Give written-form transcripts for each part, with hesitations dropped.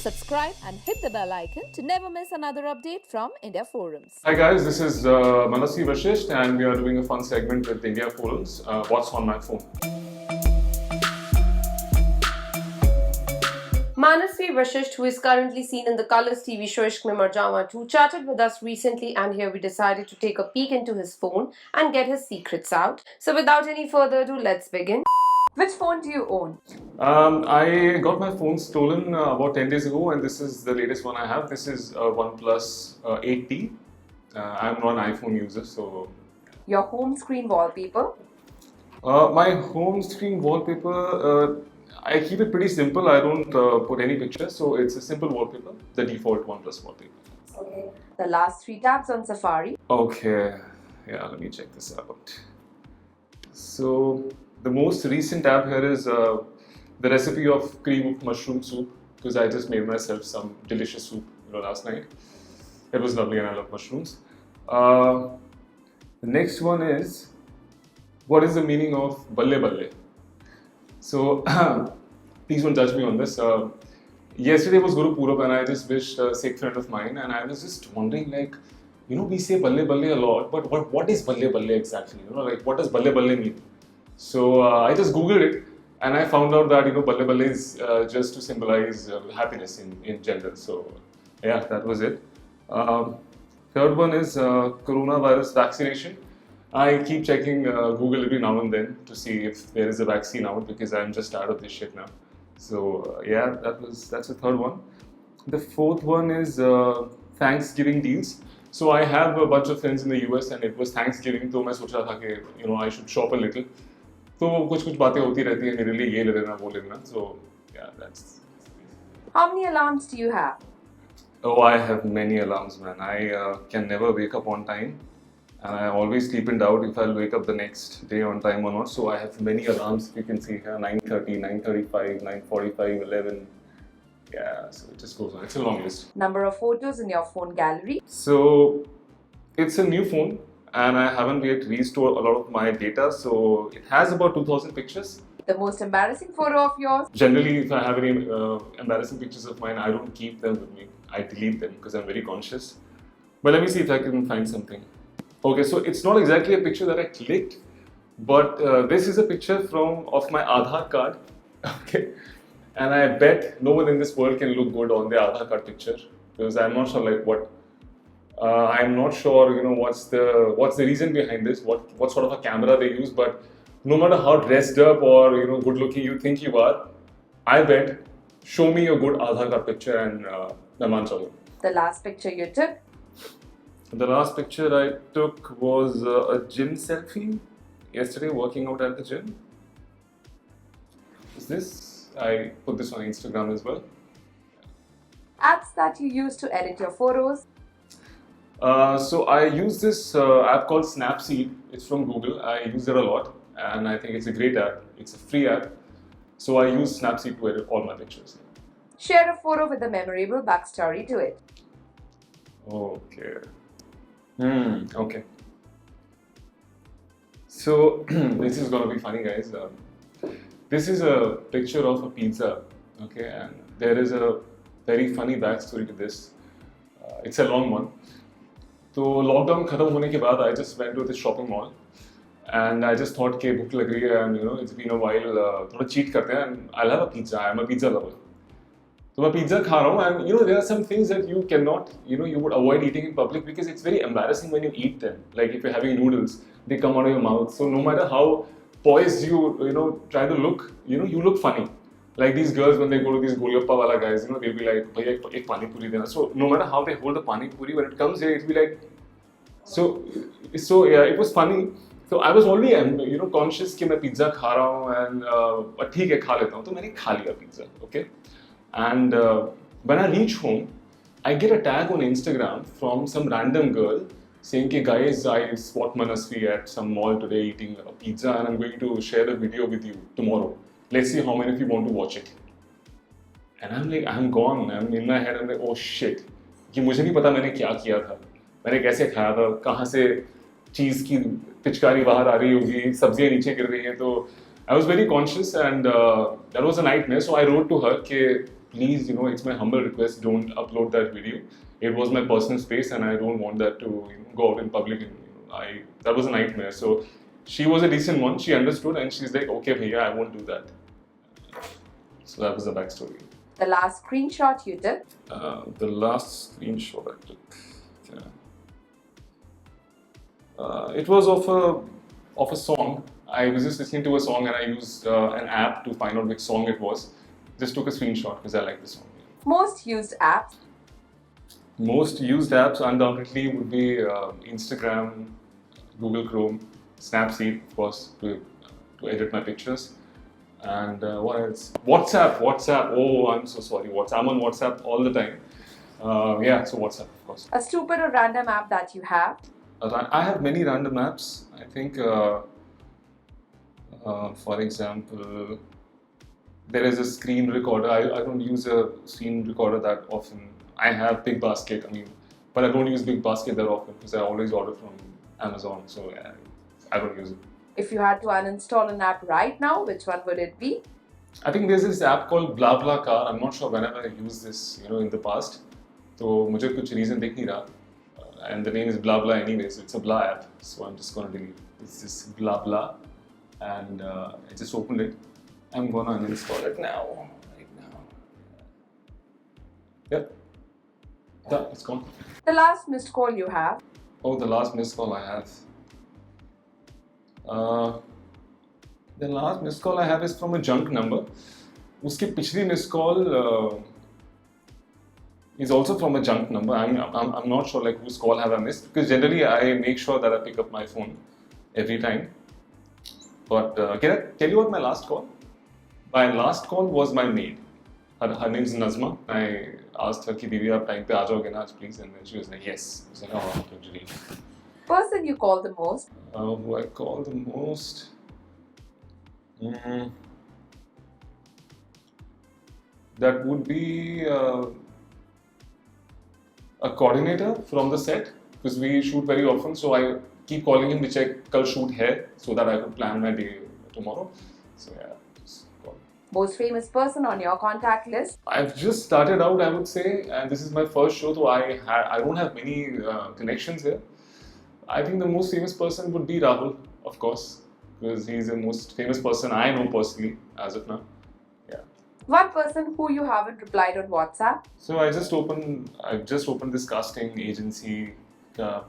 subscribe and hit the bell icon to never miss another update from India Forums. Hi guys, this is Manasi Vashisht and we are doing a fun segment with India Forums, What's on my phone? Manasi Vashisht, who is currently seen in the Colors TV show Ishq Mein Mar Jawan 2, chatted with us recently, and here we decided to take a peek into his phone and get his secrets out. So without any further ado, let's begin. Which phone do you own? I got my phone stolen about 10 days ago and this is the latest one I have. This is OnePlus 8T. I'm not an iPhone user, so... Your home screen wallpaper? My home screen wallpaper, I keep it pretty simple. I don't put any pictures, so it's a simple wallpaper, the default OnePlus wallpaper. Okay. The last 3 tabs on Safari? Okay, yeah, let me check this out. So, the most recent tab here is the recipe of cream of mushroom soup, because I just made myself some delicious soup last night. It was lovely and I love mushrooms. The next one is, what is the meaning of balle balle? So, please don't judge me on this. Yesterday was Guru Purab and I just wished a Sikh friend of mine, and I was just wondering, like, we say balle balle a lot, but what is balle balle exactly? What does balle balle mean? So I just googled it and I found out that balle balle is just to symbolize happiness in general. So yeah, that was it. Third one is coronavirus vaccination. I keep checking Google every now and then to see if there is a vaccine out, because I'm just tired of this shit now. So yeah, that's the third one. The fourth one is Thanksgiving deals. So I have a bunch of friends in the US and it was Thanksgiving, so I thought that I should shop a little. So कुछ बातें होती रहती हैं मेरे लिए, ये ले लेना वो ले लेना. So yeah, that's. How many alarms do you have? Oh, I have many alarms, man. I can never wake up on time, and I always sleep in doubt if I'll wake up the next day on time or not. So I have many alarms. You can see here: 9:30, 9:35, 9:45, 11. Yeah, so it just goes on. It's a long list. Number of photos in your phone gallery? So it's a new phone. And I haven't yet restored a lot of my data, so it has about 2,000 pictures. The most embarrassing photo of yours? Generally, if I have any embarrassing pictures of mine, I don't keep them with me. I delete them because I'm very conscious. But let me see if I can find something. Okay, so it's not exactly a picture that I clicked, but this is a picture of my Aadhaar card. Okay, and I bet no one in this world can look good on the Aadhaar card picture, because I'm not sure what. I'm not sure, what's the reason behind this, what sort of a camera they use, but no matter how dressed up or good looking you think you are, I bet, show me a good Aadhaar card picture and Naman Chalu. The last picture you took? The last picture I took was a gym selfie yesterday, working out at the gym. Is this? I put this on Instagram as well. Apps that you use to edit your photos? So I use this app called Snapseed. It's from Google. I use it a lot and I think it's a great app. It's a free app. So I use Snapseed to edit all my pictures. Share a photo with a memorable backstory to it. Okay. Okay. So this is gonna be funny, guys. This is a picture of a pizza. Okay, and there is a very funny backstory to this. It's a long one. तो lockdown खत्म होने के बाद I just went to this shopping mall and I just thought कि भूख लग रही है and it's been a while, थोड़ा cheat करते हैं and I'll have a pizza. I'm a pizza lover. तो मैं pizza खा रहा हूँ and there are some things that you cannot, you would avoid eating in public because it's very embarrassing when you eat them. Like if you're having noodles, they come out of your mouth. So no matter how poised you try to look, you look funny. Like these girls, when they go to these Golgappa wala guys, they'll be like, "Bhaiya, ek pani puri dena." So no matter how they hold the pani puri, when it comes here, it'll be like, so yeah, it was funny. So I was already, conscious कि मैं pizza खा रहा हूँ and ठीक है खा लेता हूँ, तो मैंने खा लिया pizza, okay? And when I reach home, I get a tag on Instagram from some random girl saying कि guys, I spot Manasvi at some mall today eating a pizza and I'm going to share the video with you tomorrow. Let's see how many of you want to watch it. And I'm like, I'm gone. I'm in my head. I'm like, oh shit. कि मुझे नहीं पता मैंने क्या किया था, मैंने कैसे खाया था, कहाँ से चीज़ की पिचकारी बाहर आ रही होगी, सब्जियाँ नीचे गिर रही हैं. तो I was very conscious and that was a nightmare. So I wrote to her कि please, it's my humble request, don't upload that video. It was my personal space, and I don't want that to go out in public. And that was a nightmare. So she was a decent one. She understood, and she's like, okay, bhaiya, I won't do that. So that was the backstory. The last screenshot you took? The last screenshot I took. Okay. It was of a song. I was just listening to a song, and I used an app to find out which song it was. Just took a screenshot because I like the song. Most used apps? Most used apps undoubtedly would be Instagram, Google Chrome, Snapseed, of course, to edit my pictures. And what else? WhatsApp. Oh, I'm so sorry. I'm on WhatsApp all the time. So WhatsApp, of course. A stupid or random app that you have? I have many random apps. I think, for example, there is a screen recorder. I don't use a screen recorder that often. I have Big Basket, but I don't use Big Basket that often because I always order from Amazon, so I don't use it. If you had to uninstall an app right now, which one would it be? I think there's this app called BlaBlaCar. I'm not sure whenever I used this, in the past. So मुझे कुछ reason दिख नहीं रहा. And the name is BlaBla anyways. It's a Bla app, so I'm just gonna delete it. It's just BlaBla, and I just opened it. I'm gonna uninstall it now, right now. Yep. Yeah, it's gone. The last missed call you have? Oh, the last missed call I have. The last missed call I have is from a junk number. उसकी पिछली missed call is also from a junk number. I'm not sure like whose call have I missed, because generally I make sure that I pick up my phone every time. But can I tell you what my last call? My last call was my maid. Her name is Nazma. I asked her कि दीदी आप time पे आ जाओगे ना आज please, and then she was like yes. I was like oh okay. Person you call the most? Who I call the most? That would be a coordinator from the set, because we shoot very often. So I keep calling him to check kal shoot hai, so that I could plan my day tomorrow. So yeah. Most famous person on your contact list? I've just started out, I would say, and this is my first show, so I don't have many connections here. I think the most famous person would be Rahul, of course, because he's the most famous person I know personally as of now. Yeah. One person who you haven't replied on WhatsApp? So I've just opened this casting agency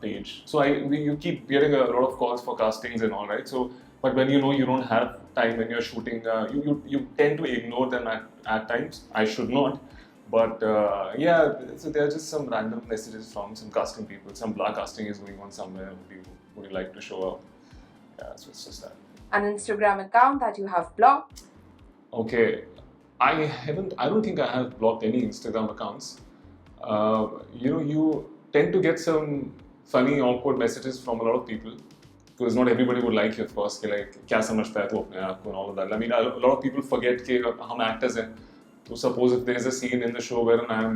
page. So you keep getting a lot of calls for castings and all, right? So, but when you don't have time when you're shooting, you tend to ignore them at times. I should not. But so there are just some random messages from some casting people. Some Bla casting is going on somewhere. Would you like to show up? Yeah, so it's just that. An Instagram account that you have blocked? Okay, I don't think I have blocked any Instagram accounts. You tend to get some funny, awkward messages from a lot of people, because not everybody would like you, of course. Like, क्या समझता है तू अपने आप को and all of that. I mean, a lot of people forget कि हम actors हैं. So suppose if there is a scene in the show where I am,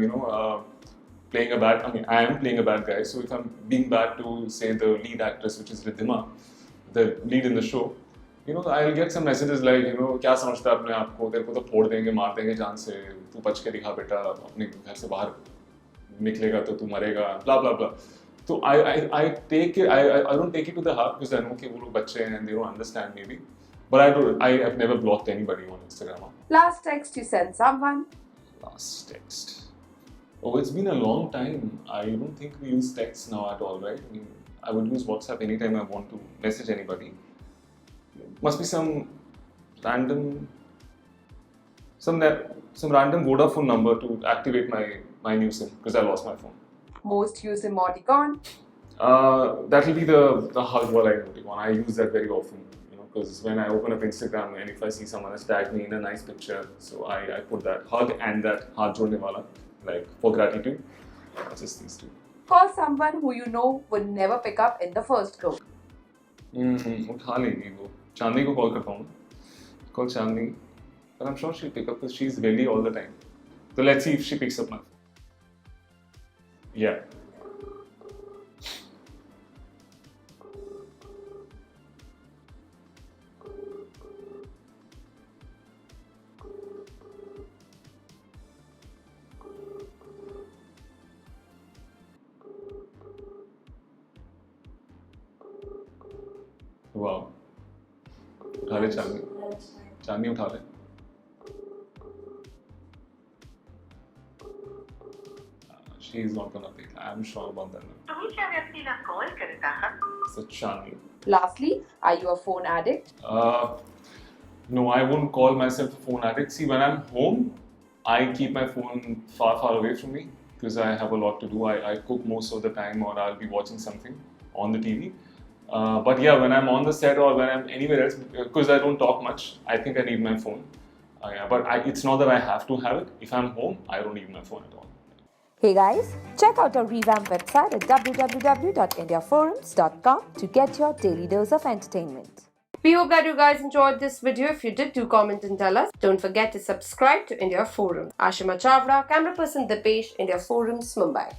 playing a bad. I mean, I am playing a bad guy. So if I'm being bad to say the lead actress, which is Riddhima, the lead in the show, I'll get some messages like, क्या समझता है अपने आप को, तेरे को तो फोड़ देंगे, मार देंगे जान से, तू बच के दिखा बेटा, अपने घर से बाहर निकलेगा तो तू मरेगा, blah blah blah. So I take it. I don't take it to the heart, because I know कि वो लोग बच्चे हैं and they don't understand maybe. But I've never blocked anybody on Instagram. Last text you sent someone? Last text. Oh, it's been a long time. I don't think we use text now at all, right? I mean, I would use WhatsApp anytime I want to message anybody. Must be some random Vodafone number to activate my new SIM, because I lost my phone. Most used emoticon? That will be the hug wall emoticon. I use that very often, because when I open up Instagram and if I see someone has tagged me in a nice picture, so I put that hug and that haath jodne wala, like for gratitude. Just these two. Call someone who you know would never pick up in the first go. उठा लेगी वो. Chandni को call करता हूँ. Call Chandni, but I'm sure she'll pick up because she's ready all the time. So let's see if she picks up my phone. Yeah. ले चांदनी, चांदनी उठा ले। She is not gonna pick. I'm sure about that. तुम्ही ज्या व्यक्तीला call करत आहात So Chandni. Lastly, are you a phone addict? No, I won't call myself a phone addict. See, when I'm home, I keep my phone far, far away from me because I have a lot to do. I cook most of the time, or I'll be watching something on the TV. But yeah, when I'm on the set or when I'm anywhere else, because I don't talk much, I think I need my phone. Yeah, but it's not that I have to have it. If I'm home, I don't need my phone at all. Hey guys, check out our revamped website at www.indiaforums.com to get your daily dose of entertainment. We hope that you guys enjoyed this video. If you did, do comment and tell us. Don't forget to subscribe to India Forum. Ashima Chavda, camera person Dipesh, India Forums, Mumbai.